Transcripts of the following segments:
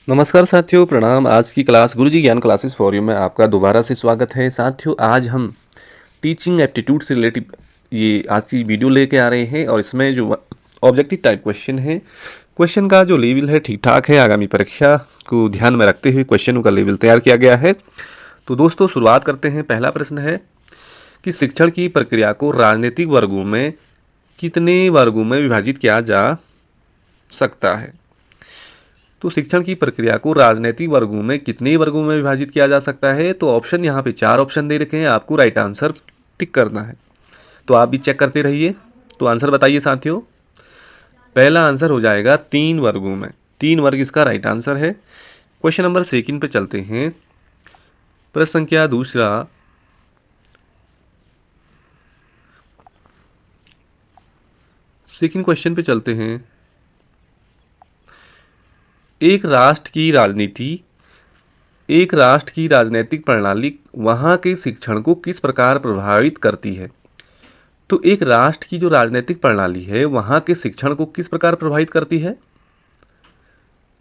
नमस्कार साथियों, प्रणाम। आज की क्लास गुरुजी ज्ञान क्लासेस फॉर यू में आपका दोबारा से स्वागत है। साथियों, आज हम टीचिंग एप्टीट्यूड से रिलेटिव ये आज की वीडियो लेके आ रहे हैं और इसमें जो ऑब्जेक्टिव टाइप क्वेश्चन है, क्वेश्चन का जो लेवल है ठीक ठाक है। आगामी परीक्षा को ध्यान में रखते हुए क्वेश्चन का लेवल तैयार किया गया है। तो दोस्तों, शुरुआत करते हैं। पहला प्रश्न है कि शिक्षण की प्रक्रिया को राजनीतिक वर्गों में कितने वर्गों में विभाजित किया जा सकता है? तो शिक्षण की प्रक्रिया को राजनीतिक वर्गों में कितने वर्गों में विभाजित किया जा सकता है? तो ऑप्शन यहाँ पे 4 ऑप्शन दे रखे हैं, आपको राइट आंसर टिक करना है। तो आप भी चेक करते रहिए। तो आंसर बताइए साथियों। पहला आंसर हो जाएगा 3 वर्गों में। 3 वर्ग इसका राइट आंसर है। क्वेश्चन नंबर सेकंड पे चलते हैं। प्रश्न संख्या दूसरा, सेकंड क्वेश्चन पे चलते हैं। एक राष्ट्र की राजनीतिक प्रणाली वहाँ के शिक्षण को किस प्रकार प्रभावित करती है? तो एक राष्ट्र की जो राजनीतिक प्रणाली है वहाँ के शिक्षण को किस प्रकार प्रभावित करती है?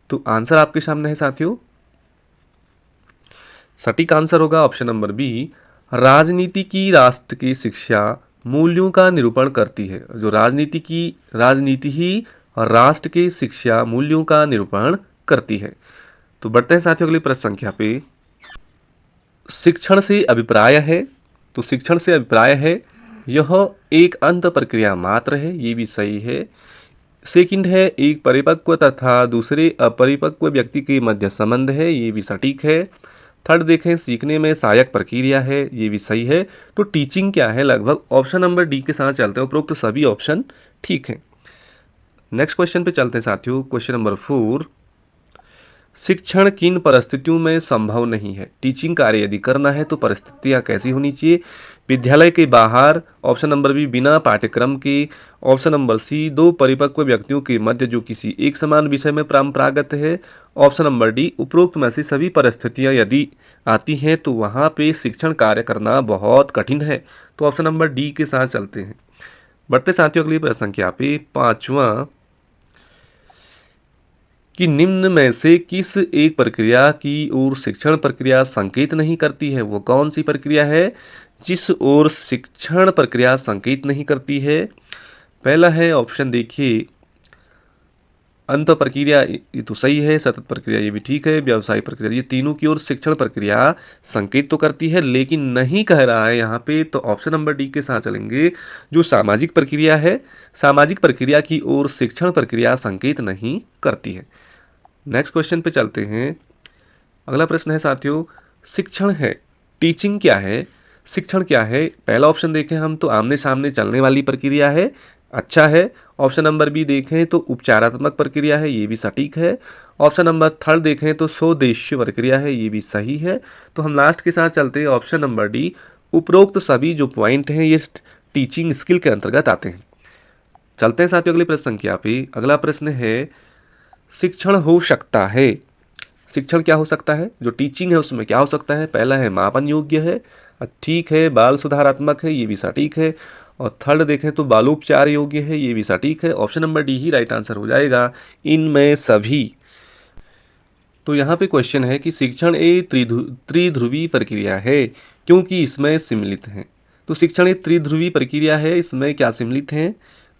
तो आंसर आपके सामने है साथियों। सटीक आंसर होगा ऑप्शन नंबर बी, राजनीति की राष्ट्र की शिक्षा मूल्यों का निरूपण करती है। जो राजनीति ही राष्ट्र के शिक्षा मूल्यों का निरूपण करती है। तो बढ़ते हैं साथियों अगले प्रश्न संख्या पे। शिक्षण से अभिप्राय है। तो शिक्षण से अभिप्राय है यह एक अंत प्रक्रिया मात्र है, ये भी सही है। सेकंड है एक परिपक्व तथा दूसरे अपरिपक्व व्यक्ति के मध्य संबंध है, ये भी सटीक है। थर्ड देखें, सीखने में सहायक प्रक्रिया है, ये भी सही है। तो टीचिंग क्या है? लगभग ऑप्शन नंबर डी के साथ चलते हैं। उपरोक्त सभी ऑप्शन ठीक है। नेक्स्ट क्वेश्चन पे चलते हैं साथियों। क्वेश्चन नंबर 4, शिक्षण किन परिस्थितियों में संभव नहीं है? टीचिंग कार्य यदि करना है तो परिस्थितियां कैसी होनी चाहिए? विद्यालय के बाहर, ऑप्शन नंबर बी बिना पाठ्यक्रम के, ऑप्शन नंबर सी दो परिपक्व व्यक्तियों के मध्य जो किसी एक समान विषय में परंपरागत है, ऑप्शन नंबर डी उपरोक्त में से सभी परिस्थितियां यदि आती हैं तो वहाँ पे शिक्षण कार्य करना बहुत कठिन है। तो ऑप्शन नंबर डी के साथ चलते हैं। बढ़ते साथियों अगली प्रश्न संख्या पे, पांचवा, कि निम्न में से किस एक प्रक्रिया की ओर शिक्षण प्रक्रिया संकेत नहीं करती है? वो कौन सी प्रक्रिया है जिस ओर शिक्षण प्रक्रिया संकेत नहीं करती है? पहला है ऑप्शन देखिए, अंत प्रक्रिया, ये तो सही है। सतत प्रक्रिया, ये भी ठीक है। व्यावसायिक प्रक्रिया, ये तीनों की ओर शिक्षण प्रक्रिया संकेत तो करती है लेकिन नहीं कह रहा है यहाँ पे। तो ऑप्शन नंबर डी के साथ चलेंगे। जो सामाजिक प्रक्रिया है, सामाजिक प्रक्रिया की ओर शिक्षण प्रक्रिया संकेत नहीं करती है। नेक्स्ट क्वेश्चन पे चलते हैं। अगला प्रश्न है साथियों, शिक्षण है, टीचिंग क्या है? शिक्षण क्या है? पहला ऑप्शन देखें हम तो आमने सामने चलने वाली प्रक्रिया है, अच्छा है। ऑप्शन नंबर बी देखें तो उपचारात्मक प्रक्रिया है, ये भी सटीक है। ऑप्शन नंबर थर्ड देखें तो स्वदेशी प्रक्रिया है, ये भी सही है। तो हम लास्ट के साथ चलते हैं ऑप्शन नंबर डी, उपरोक्त सभी जो पॉइंट हैं ये टीचिंग स्किल के अंतर्गत आते हैं। चलते हैं साथियों अगली प्रश्न संख्या पे। अगला प्रश्न है, शिक्षण हो सकता है, शिक्षण क्या हो सकता है? जो टीचिंग है उसमें क्या हो सकता है? पहला है मापन योग्य है, ठीक है। बाल सुधारात्मक है, ये भी सटीक है। और थर्ड देखें तो बालोपचार योग्य है, ये भी सटीक है। ऑप्शन नंबर डी ही राइट आंसर हो जाएगा इनमें सभी। तो यहाँ पे क्वेश्चन है कि शिक्षण एक त्रिध्रुवी प्रक्रिया है क्योंकि इसमें सम्मिलित हैं। तो शिक्षण एक त्रिध्रुवी प्रक्रिया है, इसमें क्या सम्मिलित हैं?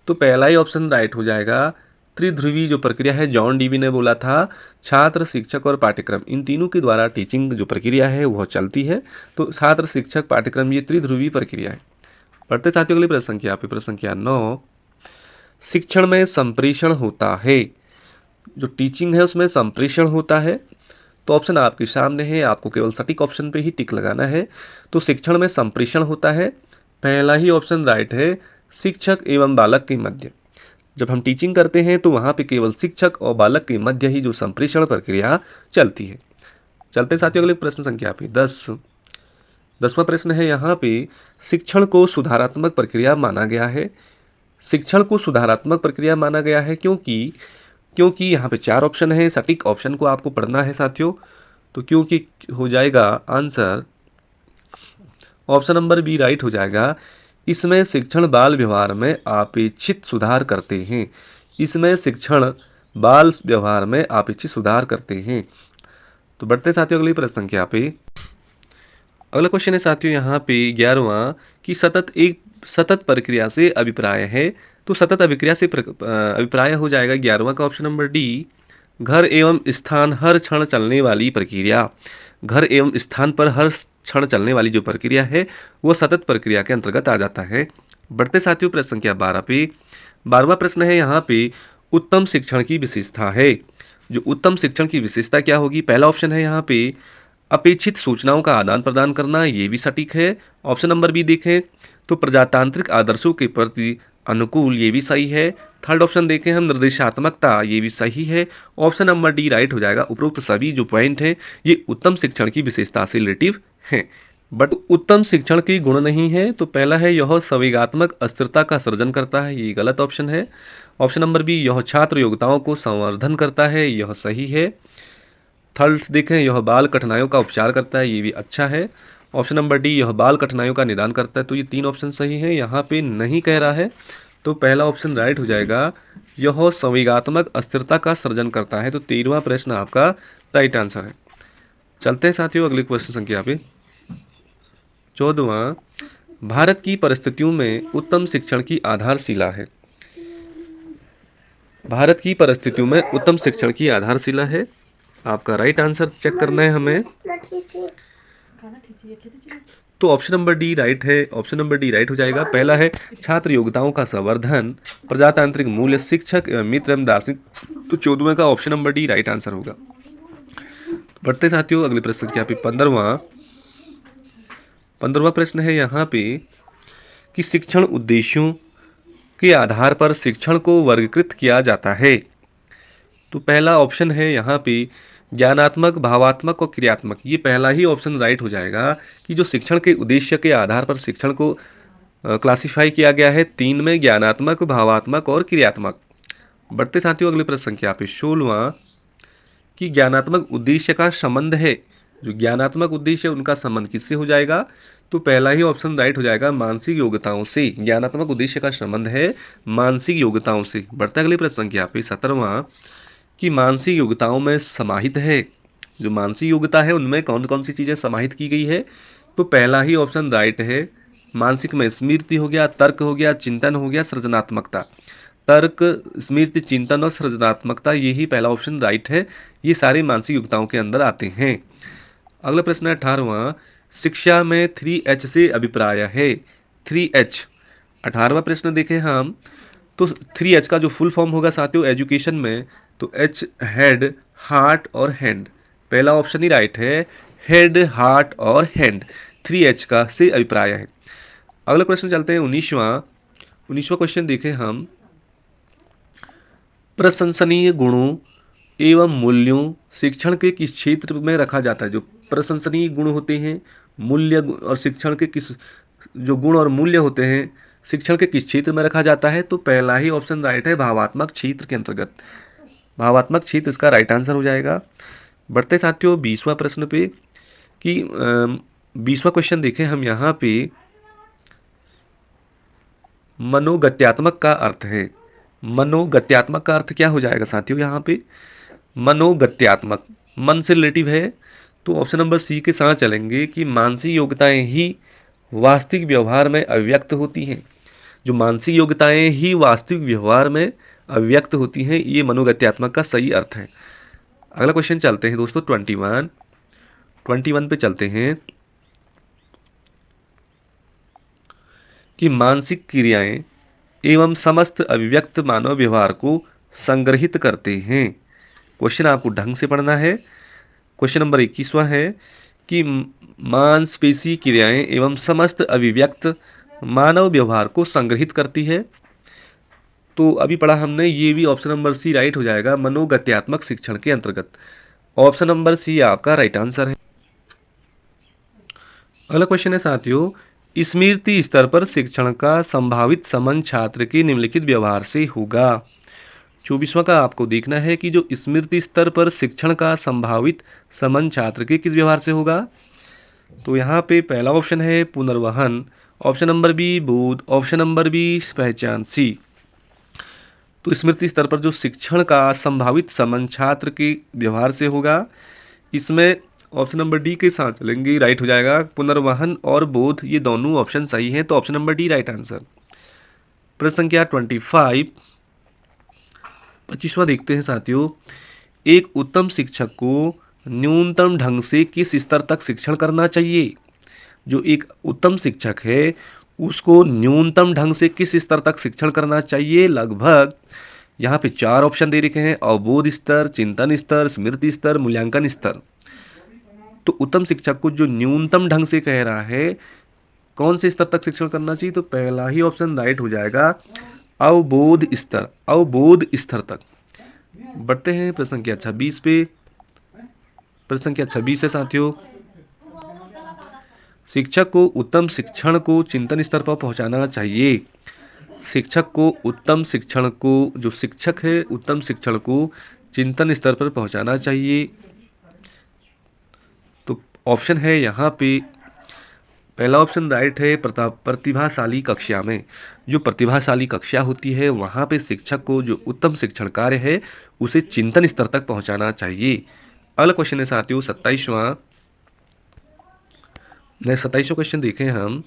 तो पहला ही ऑप्शन राइट हो जाएगा। त्रिध्रुवी जो प्रक्रिया है, जॉन डीवी ने बोला था, छात्र, शिक्षक और पाठ्यक्रम, इन तीनों के द्वारा टीचिंग जो प्रक्रिया है वह चलती है। तो छात्र, शिक्षक, पाठ्यक्रम, ये त्रिध्रुवी प्रक्रिया है। बढ़ते साथियों अगली प्रश्न संख्या पे। प्रश्न संख्या 9, शिक्षण में संप्रेषण होता है, जो टीचिंग है उसमें संप्रेषण होता है। तो ऑप्शन आपके सामने है, आपको केवल सटीक ऑप्शन पे ही टिक लगाना है। तो शिक्षण में संप्रेषण होता है, पहला ही ऑप्शन राइट है, शिक्षक एवं बालक के मध्य। जब हम टीचिंग करते हैं तो वहाँ पे केवल शिक्षक और बालक के मध्य ही जो संप्रेषण प्रक्रिया चलती है। चलते साथियों अगले प्रश्न संख्या पे। 10वां प्रश्न है यहाँ पे, शिक्षण को सुधारात्मक प्रक्रिया माना गया है। शिक्षण को सुधारात्मक प्रक्रिया माना गया है क्योंकि यहाँ पे 4 ऑप्शन है। सटीक ऑप्शन को आपको पढ़ना है साथियों। तो क्योंकि हो जाएगा answer option number B right हो जाएगा। इसमें शिक्षण बाल व्यवहार में अपेक्षित सुधार करते हैं। इसमें शिक्षण बाल व्यवहार में अपेक्षित सुधार करते हैं। तो बढ़ते हैं साथियों अगली प्रश्न संख्या पे। अगला क्वेश्चन है साथियों यहाँ पे 11वां कि सतत प्रक्रिया से अभिप्राय है। तो सतत अभिक्रिया से अभिप्राय हो जाएगा 11वां का ऑप्शन नंबर डी, घर एवं स्थान हर क्षण चलने वाली प्रक्रिया। घर एवं स्थान पर हर क्षण चलने वाली जो प्रक्रिया है वो सतत प्रक्रिया के अंतर्गत आ जाता है। बढ़ते साथियों प्रश्न संख्या 12 पे। 12वां प्रश्न है यहाँ पे उत्तम शिक्षण की विशेषता है। जो उत्तम शिक्षण की विशेषता क्या होगी? पहला ऑप्शन है यहाँ पे अपेक्षित सूचनाओं का आदान प्रदान करना, ये भी सटीक है। ऑप्शन नंबर बी देखें तो प्रजातांत्रिक आदर्शों के प्रति अनुकूल, ये भी सही है। थर्ड ऑप्शन देखें हम निर्देशात्मकता, ये भी सही है। ऑप्शन नंबर डी राइट हो जाएगा। उपरोक्त सभी जो पॉइंट हैं ये उत्तम शिक्षण की विशेषता से रिलेटिव हैं, बट उत्तम शिक्षण की गुण नहीं है। तो पहला है यह संवेगात्मक अस्थिरता का सृजन करता है, ये गलत ऑप्शन है। ऑप्शन नंबर बी यह छात्र योग्यताओं को संवर्धन करता है, यह सही है। थर्ड देखें यह बाल कठिनाइयों का उपचार करता है, ये भी अच्छा है। ऑप्शन नंबर डी यह बाल कठिनाइयों का निदान करता है। तो ये तीन ऑप्शन सही है, यहाँ पे नहीं कह रहा है, तो पहला ऑप्शन राइट हो जाएगा, यह संवेगात्मक अस्थिरता का सृजन करता है। तो 13वां प्रश्न आपका राइट आंसर है। चलते हैं साथियों अगले क्वेश्चन संख्या पे। 14वां, भारत की परिस्थितियों में उत्तम शिक्षण की आधारशिला है। भारत की परिस्थितियों में उत्तम शिक्षण की आधारशिला है, आपका राइट आंसर चेक करना है हमें। तो ऑप्शन नंबर डी राइट है, ऑप्शन नंबर डी राइट हो जाएगा। पहला है छात्र योग्यताओं का संवर्धन, प्रजातांत्रिक मूल्य, शिक्षक एवं मित्र एवं दार्शनिक। तो 14वें का option number D right answer होगा। बढ़ते साथियों अगले प्रश्न संख्या पे 15वां प्रश्न है यहाँ पे कि शिक्षण उद्देश्यों के आधार पर शिक्षण को वर्गीकृत किया जाता है। तो पहला ऑप्शन है यहाँ पे ज्ञानात्मक, भावात्मक और क्रियात्मक। ये पहला ही ऑप्शन राइट हो जाएगा कि जो शिक्षण के उद्देश्य के आधार पर शिक्षण को क्लासिफाई किया गया है 3 में, ज्ञानात्मक, भावात्मक और क्रियात्मक। बढ़ते साथियों अगले प्रश्न संख्या पे 16वां कि ज्ञानात्मक उद्देश्य का संबंध है। जो ज्ञानात्मक उद्देश्य उनका संबंध किससे हो जाएगा? तो पहला ही ऑप्शन राइट हो जाएगा, मानसिक योग्यताओं से। ज्ञानात्मक उद्देश्य का संबंध है मानसिक योग्यताओं से। बढ़ते अगले प्रश्न संख्या पे 17वां कि मानसिक योग्यताओं में समाहित है। जो मानसिक योग्यता है उनमें कौन कौन सी चीज़ें समाहित की गई है? तो पहला ही ऑप्शन राइट है, मानसिक में स्मृति हो गया, तर्क हो गया, चिंतन हो गया, सृजनात्मकता। तर्क, स्मृति, चिंतन और सृजनात्मकता, यही पहला ऑप्शन राइट है। ये सारे मानसिक योग्यताओं के अंदर आते हैं। अगला प्रश्न है 18वां, शिक्षा में 3H से अभिप्राय है। 3H 18वां प्रश्न देखें हम तो 3H का जो फुल फॉर्म होगा साथियों एजुकेशन में, तो H हेड, हार्ट और हैंड। पहला ऑप्शन ही राइट है, हेड, हार्ट और हैंड 3H का से अभिप्राय है। अगला क्वेश्चन चलते हैं 19वां क्वेश्चन देखें हम, प्रशंसनीय गुणों एवं मूल्यों शिक्षण के किस क्षेत्र में रखा जाता है? जो प्रशंसनीय गुण होते हैं, मूल्य और शिक्षण के किस जो गुण और मूल्य होते हैं शिक्षण के किस क्षेत्र में रखा जाता है? तो पहला ही ऑप्शन राइट है, भावात्मक क्षेत्र के अंतर्गत। भावात्मक क्षेत्र इसका राइट आंसर हो जाएगा। बढ़ते साथियों 20वां प्रश्न पे कि 20वां क्वेश्चन देखें हम यहाँ पे, मनोगत्यात्मक का अर्थ है। मनोगत्यात्मक का अर्थ क्या हो जाएगा साथियों? यहाँ पे मनोगत्यात्मक मन से रिलेटिव है, तो ऑप्शन नंबर सी के साथ चलेंगे कि मानसिक योग्यताएं ही वास्तविक व्यवहार में अभिव्यक्त होती हैं। जो मानसिक योग्यताएं ही वास्तविक व्यवहार में अभिव्यक्त होती हैं, ये मनोगत्यात्मक का सही अर्थ है। अगला क्वेश्चन चलते हैं दोस्तों 21 पे चलते हैं कि मानसिक क्रियाएं एवं समस्त अभिव्यक्त मानव व्यवहार को संग्रहित करते हैं। क्वेश्चन आपको ढंग से पढ़ना है। क्वेश्चन नंबर 21वां है कि मांसपेशी क्रियाएं एवं समस्त अभिव्यक्त मानव व्यवहार को संग्रहित करती है। तो अभी पढ़ा हमने, ये भी ऑप्शन नंबर सी राइट हो जाएगा, मनोगत्यात्मक शिक्षण के अंतर्गत। ऑप्शन नंबर सी आपका राइट आंसर है। अगला क्वेश्चन है साथियों, स्मृति स्तर पर शिक्षण का संभावित संबंध छात्र के निम्नलिखित व्यवहार से होगा। 24वां का आपको देखना है कि जो स्मृति स्तर पर शिक्षण का संभावित संबंध छात्र के किस व्यवहार से होगा। तो यहाँ पे पहला ऑप्शन है पुनर्वहन, ऑप्शन नंबर बी बोध, ऑप्शन नंबर बी पहचान सी। तो स्मृति स्तर पर जो शिक्षण का संभावित संबंध छात्र के व्यवहार से होगा, इसमें ऑप्शन नंबर डी के साथ चलेंगे, राइट हो जाएगा। पुनर्वहन और बोध, ये दोनों ऑप्शन सही हैं, तो option number D right answer. प्रश्न संख्या 25वां देखते हैं साथियों। एक उत्तम शिक्षक को न्यूनतम ढंग से किस स्तर तक शिक्षण करना चाहिए? जो एक उत्तम शिक्षक है उसको न्यूनतम ढंग से किस स्तर तक शिक्षण करना चाहिए? लगभग यहाँ पे 4 ऑप्शन दे रखे हैं, अवबोध स्तर, चिंतन स्तर, स्मृति स्तर, मूल्यांकन स्तर। तो उत्तम शिक्षक को जो न्यूनतम ढंग से कह रहा है कौन से स्तर तक शिक्षण करना चाहिए, तो पहला ही ऑप्शन राइट हो जाएगा, अवबोध स्तर, अवबोध स्तर तक। बढ़ते हैं प्रश्न संख्या 26 पे। प्रश्न संख्या 26 है साथियों, शिक्षक को उत्तम शिक्षण को चिंतन स्तर पर पहुंचाना चाहिए। शिक्षक को उत्तम शिक्षण को, जो शिक्षक है उत्तम शिक्षण को चिंतन स्तर पर पहुंचाना चाहिए। तो ऑप्शन है यहाँ पे पहला ऑप्शन राइट है, प्रतिभाशाली कक्षा में। जो प्रतिभाशाली कक्षा होती है वहाँ पे शिक्षक को जो उत्तम शिक्षण कार्य है उसे चिंतन स्तर तक पहुँचाना चाहिए। अगला क्वेश्चन है साथियों 27वां क्वेश्चन देखें हम।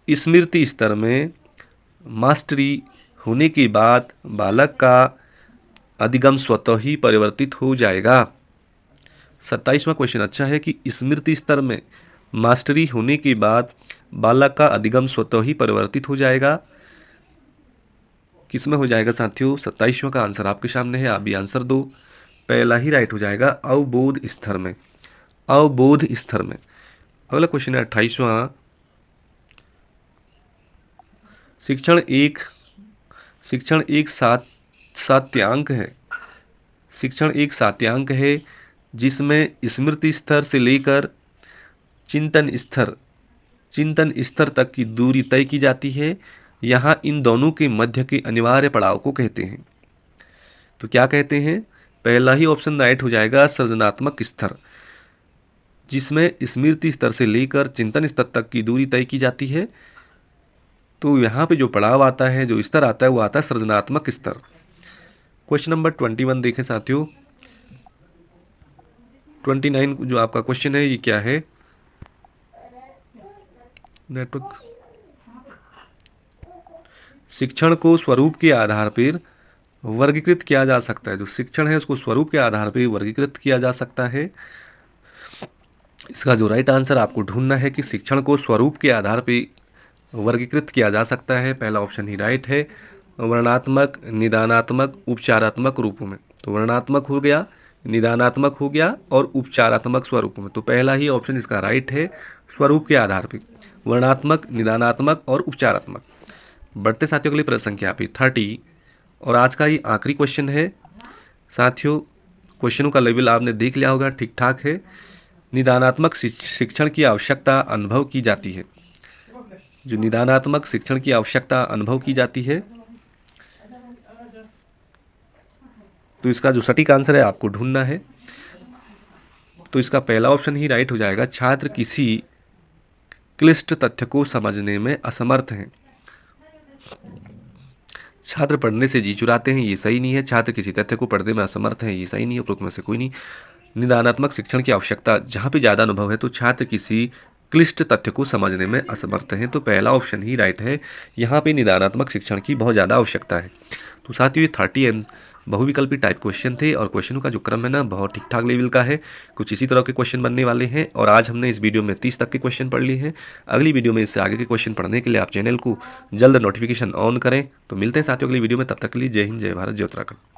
स्मृति स्तर में मास्टरी होने के बाद बालक का अधिगम स्वतः ही परिवर्तित हो जाएगा। 27वां क्वेश्चन अच्छा है कि स्मृति स्तर में मास्टरी होने के बाद बालक का अधिगम स्वतः ही परिवर्तित हो जाएगा। किस में हो जाएगा साथियों? 27वां का आंसर आपके सामने है, आप भी आंसर दो। पहला ही राइट हो जाएगा, अवबोध स्तर में, अवबोध स्तर में। अगला क्वेश्चन है 28वां। शिक्षण एक सात्यांक है। शिक्षण एक सात्यांक है जिसमें स्मृति स्तर से लेकर चिंतन स्तर तक की दूरी तय की जाती है। यहाँ इन दोनों के मध्य के अनिवार्य पड़ाव को कहते हैं। तो क्या कहते हैं? पहला ही ऑप्शन राइट हो जाएगा, सृजनात्मक स्तर, जिसमें स्मृति स्तर से लेकर चिंतन स्तर तक की दूरी तय की जाती है। तो यहाँ पे जो पड़ाव आता है, जो स्तर आता है, वो आता है सृजनात्मक स्तर। क्वेश्चन नंबर 21 देखें साथियों। 29 जो आपका क्वेश्चन है ये क्या है? नेटवर्क। शिक्षण को स्वरूप के आधार पर वर्गीकृत किया जा सकता है। जो शिक्षण है उसको स्वरूप के आधार पर वर्गीकृत किया जा सकता है। इसका जो राइट आंसर आपको ढूंढना है कि शिक्षण को स्वरूप के आधार पर वर्गीकृत किया जा सकता है। पहला ऑप्शन ही राइट है, वर्णनात्मक, निदानात्मक, उपचारात्मक रूपों में। तो वर्णनात्मक हो गया, निदानात्मक हो गया और उपचारात्मक स्वरूप में। तो पहला ही ऑप्शन इसका राइट है, स्वरूप के आधार पर, वर्णनात्मक, निदानात्मक और उपचारात्मक। बढ़ते साथियों अगली प्रश्न संख्या पे 30 और आज का ये आखिरी क्वेश्चन है साथियों। क्वेश्चनों का लेवल आपने देख लिया होगा, ठीक ठाक है। निदानात्मक शिक्षण की आवश्यकता अनुभव की जाती है। जो निदानात्मक शिक्षण की आवश्यकता अनुभव की जाती है, तो इसका जो सटीक आंसर है आपको ढूंढना है। तो इसका पहला ऑप्शन ही राइट हो जाएगा, छात्र किसी क्लिष्ट तथ्य को समझने में असमर्थ हैं। छात्र पढ़ने से जी चुराते हैं, ये सही नहीं है। छात्र किसी तथ्य को पढ़ने में असमर्थ हैं, ये सही नहीं है। उपरोक्त में से कोई नहीं। निदानात्मक शिक्षण की आवश्यकता, जहाँ पे ज़्यादा अनुभव है तो छात्र किसी क्लिष्ट तथ्य को समझने में असमर्थ हैं। तो पहला ऑप्शन ही राइट है, यहाँ पे निदानात्मक शिक्षण की बहुत ज़्यादा आवश्यकता है। तो साथियों ये 30 बहुविकल्पी टाइप क्वेश्चन थे और क्वेश्चनों का जो क्रम है ना बहुत ठीक ठाक लेवल का है। कुछ इसी तरह के क्वेश्चन बनने वाले हैं और आज हमने इस वीडियो में 30 तक के क्वेश्चन पढ़ लिए हैं। अगली वीडियो में इससे आगे के क्वेश्चन पढ़ने के लिए आप चैनल को जल्द नोटिफिकेशन ऑन करें। तो मिलते हैं साथियों अगली वीडियो में, तब तक के लिए जय हिंद, जय भारत, जय उत्तराखंड।